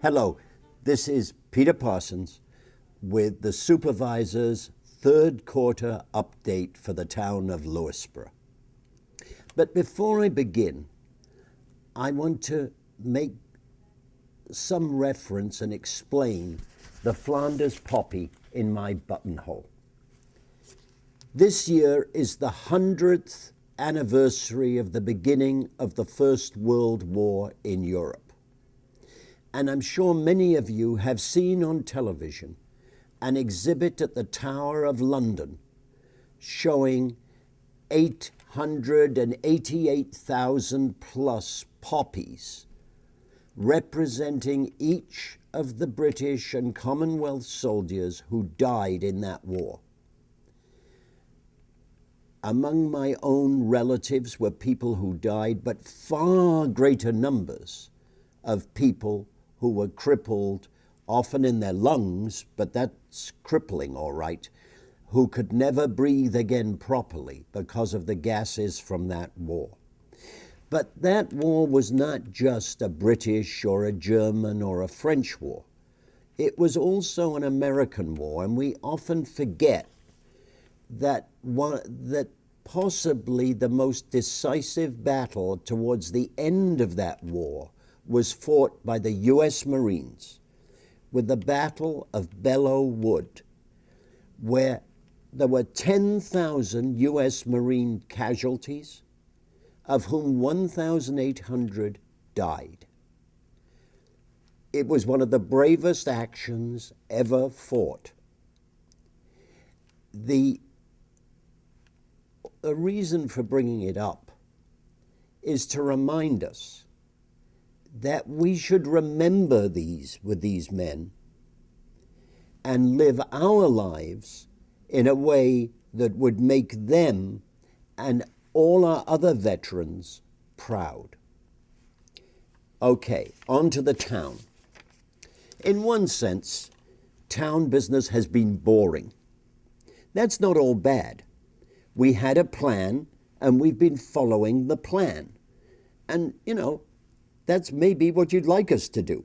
Hello, this is Peter Parsons with the Supervisor's third quarter update for the town of Lewisboro. But before I begin, I want to make some reference and explain the Flanders poppy in my buttonhole. This year is the 100th anniversary of the beginning of the First World War in Europe. And I'm sure many of you have seen on television an exhibit at the Tower of London showing 888,000 plus poppies representing each of the British and Commonwealth soldiers who died in that war. Among my own relatives were people who died, but far greater numbers of people who were crippled, often in their lungs, but that's crippling, all right, who could never breathe again properly because of the gases from that war. But that war was not just a British or a German or a French war. It was also an American war, and we often forget that possibly the most decisive battle towards the end of that war was fought by the U.S. Marines with the Battle of Belleau Wood, where there were 10,000 U.S. Marine casualties, of whom 1,800 died. It was one of the bravest actions ever fought. The reason for bringing it up is to remind us that we should remember these men and live our lives in a way that would make them and all our other veterans proud. Okay, on to the town. In one sense, town business has been boring. That's not all bad. We had a plan, and we've been following the plan. And, that's maybe what you'd like us to do.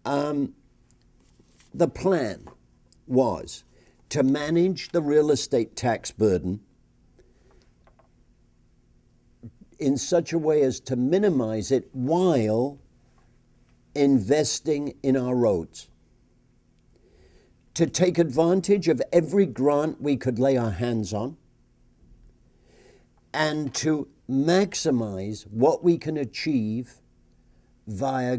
The plan was to manage the real estate tax burden in such a way as to minimize it while investing in our roads. To take advantage of every grant we could lay our hands on, and to maximize what we can achieve via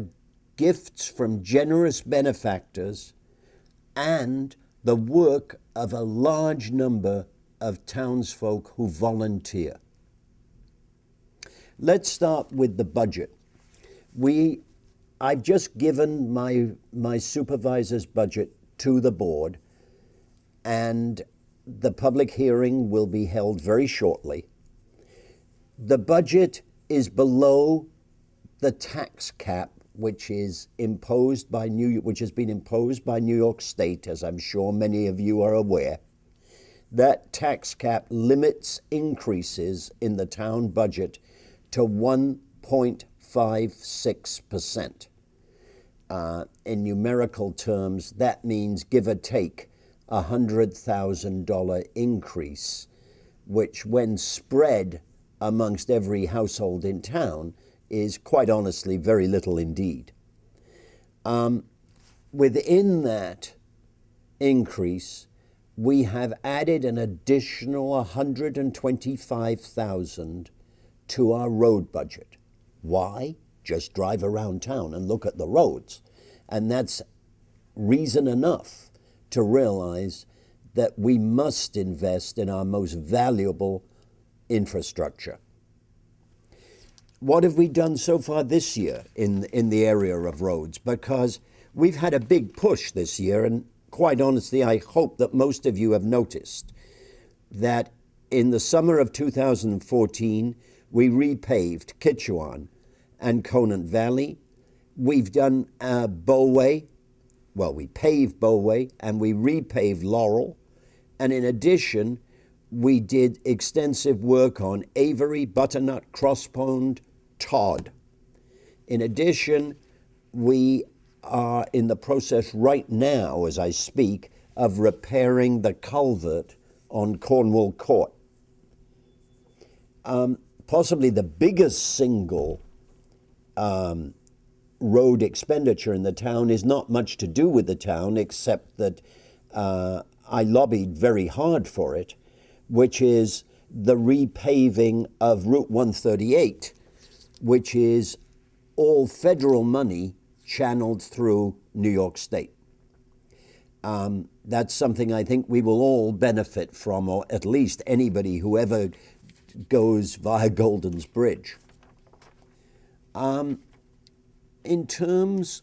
gifts from generous benefactors and the work of a large number of townsfolk who volunteer. Let's start with the budget. I've just given my supervisor's budget to the board, and the public hearing will be held very shortly. The budget is below the tax cap, which has been imposed by New York State, as I'm sure many of you are aware. That tax cap limits increases in the town budget to 1.56%. In numerical terms, that means, give or take, a $100,000 increase, which, when spread amongst every household in town, is quite honestly very little indeed. Within that increase, we have added an additional $125,000 to our road budget. Why? Just drive around town and look at the roads. And that's reason enough to realize that we must invest in our most valuable infrastructure. What have we done so far this year in the area of roads? Because we've had a big push this year, and quite honestly, I hope that most of you have noticed that in the summer of 2014, we repaved Kitchewan and Conant Valley. We've done Bowway. Well, we paved Bowway and we repaved Laurel. And in addition, we did extensive work on Avery, Butternut, Crosspond, Todd. In addition, we are in the process right now, as I speak, of repairing the culvert on Cornwall Court. Possibly the biggest single road expenditure in the town is not much to do with the town, except that I lobbied very hard for it, which is the repaving of Route 138, which is all federal money channeled through New York State. That's something I think we will all benefit from, or at least anybody who ever goes via Golden's Bridge. In terms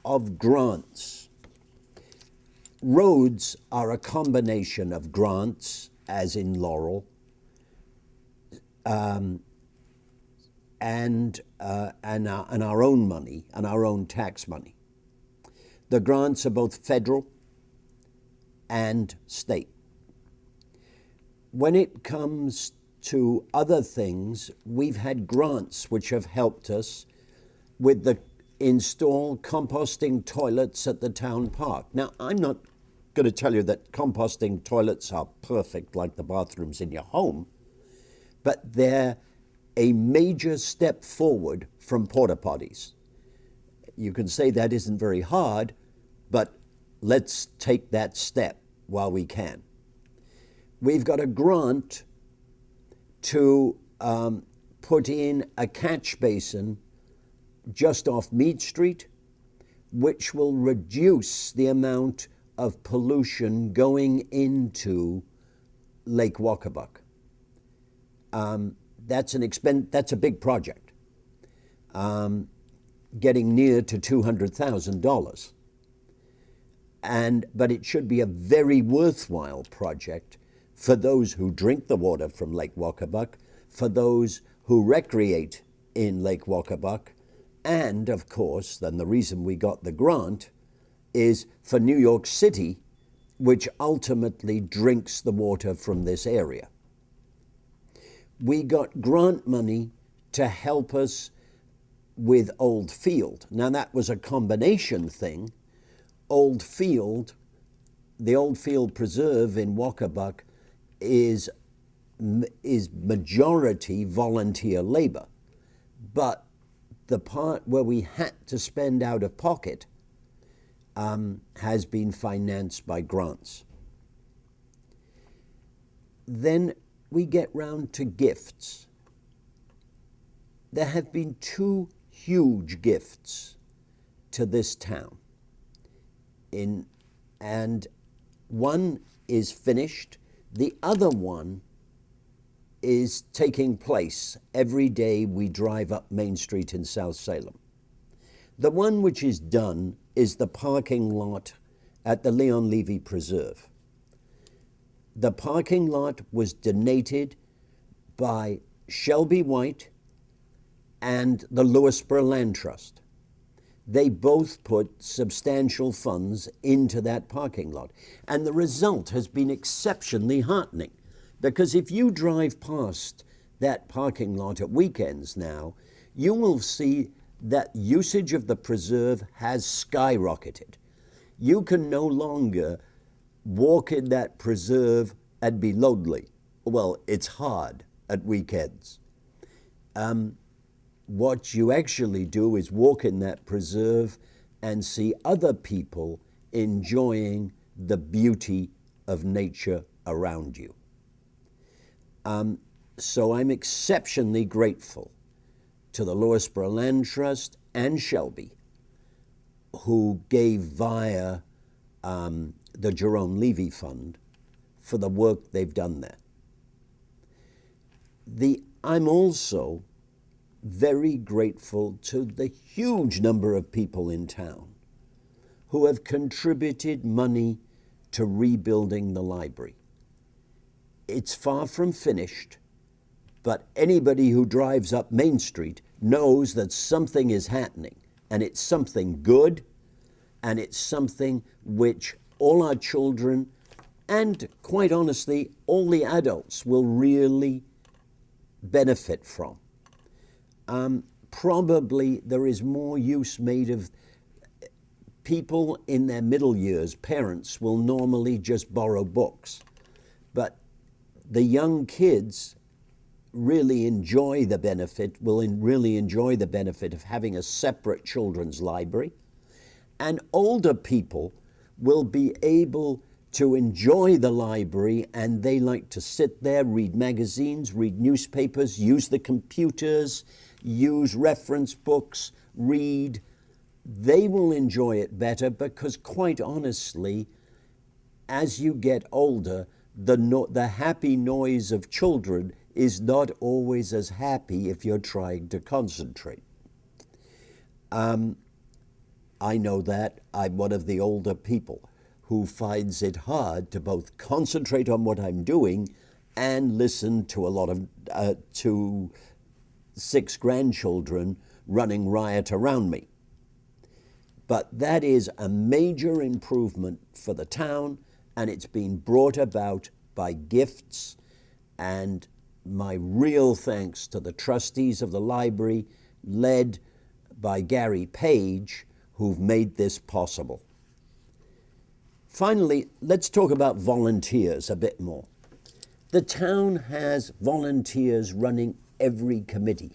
of grants, roads are a combination of grants, as in Laurel, and our own money and our own tax money. The grants are both federal and state. When it comes to other things, we've had grants which have helped us with the install composting toilets at the town park. Now, I'm not going to tell you that composting toilets are perfect like the bathrooms in your home, but they're a major step forward from porta potties. You can say that isn't very hard, but let's take that step while we can. We've got a grant to put in a catch basin just off Mead Street, which will reduce the amount of pollution going into Lake Walkabuck. That's a big project, getting near to $200,000. But it should be a very worthwhile project for those who drink the water from Lake Walkabuck, for those who recreate in Lake Walkabuck, and of course, then the reason we got the grant is for New York City, which ultimately drinks the water from this area. We got grant money to help us with Old Field. Now that was a combination thing. Old Field, the Old Field Preserve in Walkabuck is majority volunteer labor. But the part where we had to spend out of pocket has been financed by grants. Then we get round to gifts. There have been two huge gifts to this town. And one is finished. The other one is taking place every day we drive up Main Street in South Salem. The one which is done is the parking lot at the Leon Levy Preserve. The parking lot was donated by Shelby White and the Lewisboro Land Trust. They both put substantial funds into that parking lot. And the result has been exceptionally heartening. Because if you drive past that parking lot at weekends now, you will see that usage of the preserve has skyrocketed. You can no longer walk in that preserve and be lonely. Well, it's hard at weekends. What you actually do is walk in that preserve and see other people enjoying the beauty of nature around you. So I'm exceptionally grateful to the Lewisboro Land Trust and Shelby, who gave via the Jerome Levy Fund for the work they've done there. I'm also very grateful to the huge number of people in town who have contributed money to rebuilding the library. It's far from finished, but anybody who drives up Main Street knows that something is happening, and it's something good, and it's something which all our children and, quite honestly, all the adults will really benefit from. Probably there is more use made of people in their middle years, parents, will normally just borrow books. But the young kids really enjoy the benefit, really enjoy the benefit of having a separate children's library. And older people will be able to enjoy the library, and they like to sit there, read magazines, read newspapers, use the computers, use reference books, read. They will enjoy it better because, quite honestly, as you get older, the happy noise of children is not always as happy if you're trying to concentrate. I know that. I'm one of the older people who finds it hard to both concentrate on what I'm doing and listen to a lot of, to 6 grandchildren running riot around me. But that is a major improvement for the town, and it's been brought about by gifts, and my real thanks to the trustees of the library, led by Gary Page, who've made this possible. Finally, let's talk about volunteers a bit more. The town has volunteers running every committee.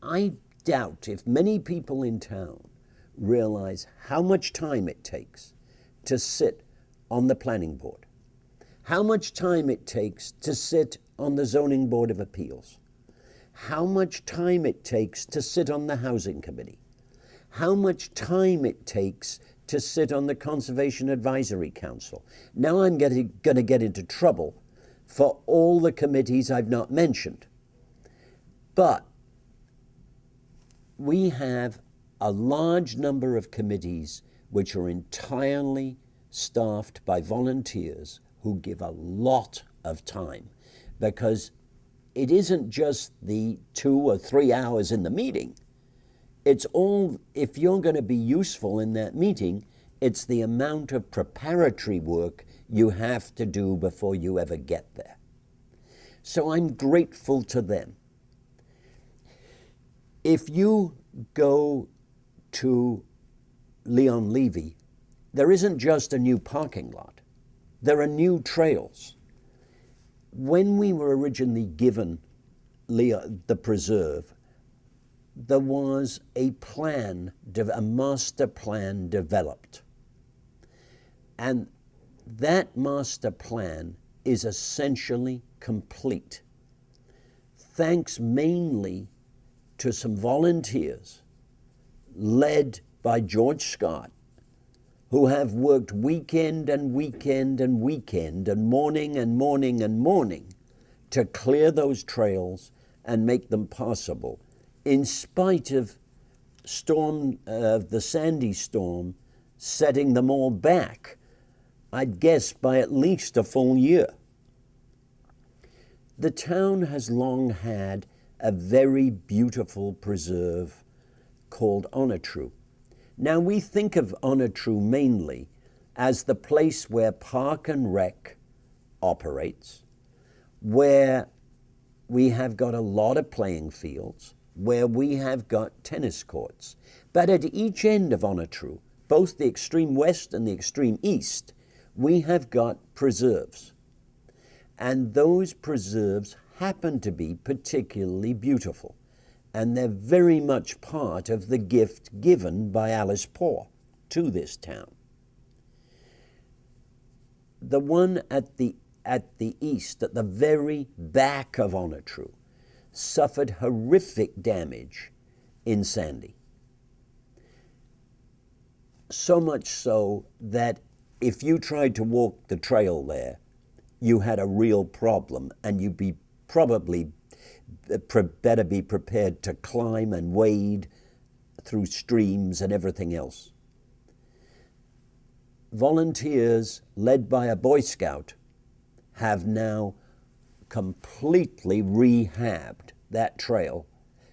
I doubt if many people in town realize how much time it takes to sit on the planning board, how much time it takes to sit on the zoning board of appeals, how much time it takes to sit on the housing committee, how much time it takes to sit on the Conservation Advisory Council. Now I'm going to get into trouble for all the committees I've not mentioned. But we have a large number of committees which are entirely staffed by volunteers who give a lot of time, because it isn't just the 2 or 3 hours in the meeting. It's all, if you're going to be useful in that meeting, it's the amount of preparatory work you have to do before you ever get there. So I'm grateful to them. If you go to Leon Levy, there isn't just a new parking lot. There are new trails. When we were originally given the preserve, there was a master plan developed. And that master plan is essentially complete, thanks mainly to some volunteers led by George Scott, who have worked weekend and weekend and weekend and morning and morning and morning to clear those trails and make them possible, in spite of the Sandy storm setting them all back, I'd guess by at least a full year. The town has long had a very beautiful preserve called Onatru. Now, we think of Onatru mainly as the place where Park and Rec operates, where we have got a lot of playing fields, where we have got tennis courts. But at each end of Onatru, both the extreme west and the extreme east, we have got preserves. And those preserves happen to be particularly beautiful. And they're very much part of the gift given by Alice Poor to this town. The one at the east, at the very back of Onatru, suffered horrific damage in Sandy. So much so that if you tried to walk the trail there, you had a real problem, and you'd be probably better be prepared to climb and wade through streams and everything else. Volunteers led by a Boy Scout have now completely rehabbed that trail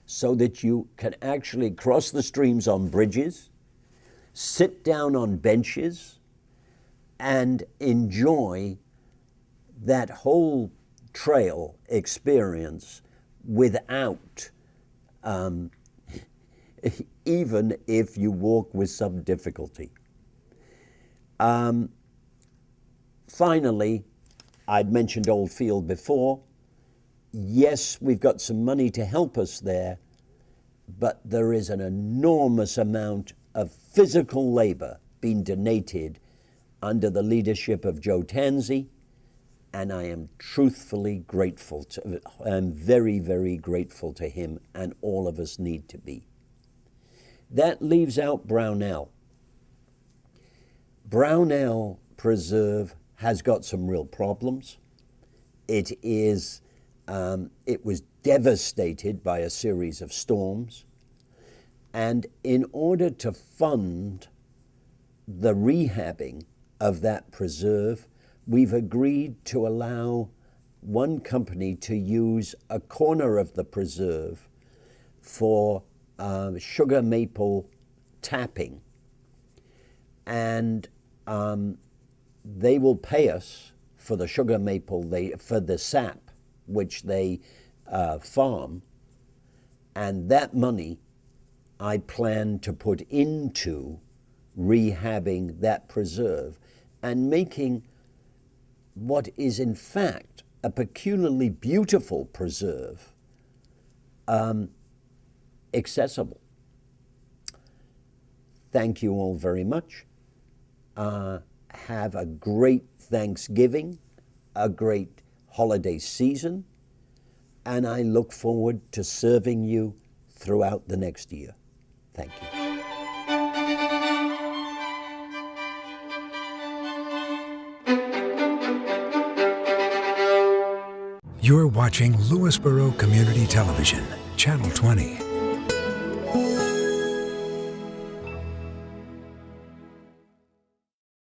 so that you can actually cross the streams on bridges, sit down on benches, and enjoy that whole trail experience without even if you walk with some difficulty. Finally, I'd mentioned Old Field before. Yes, we've got some money to help us there, but there is an enormous amount of physical labor being donated under the leadership of Joe Tansey, and I am truthfully grateful to, I'm very, very grateful to him, and all of us need to be. That leaves out Brownell. Brownell Preserve has got some real problems. It was devastated by a series of storms, and in order to fund the rehabbing of that preserve, we've agreed to allow one company to use a corner of the preserve for sugar maple tapping, and they will pay us for the sugar maple, for the sap which they farm, and that money I plan to put into rehabbing that preserve and making what is in fact a peculiarly beautiful preserve accessible. Thank you all very much. Have a great Thanksgiving, a great holiday season, and I look forward to serving you throughout the next year. Thank you. You're watching Lewisboro Community Television, Channel 20.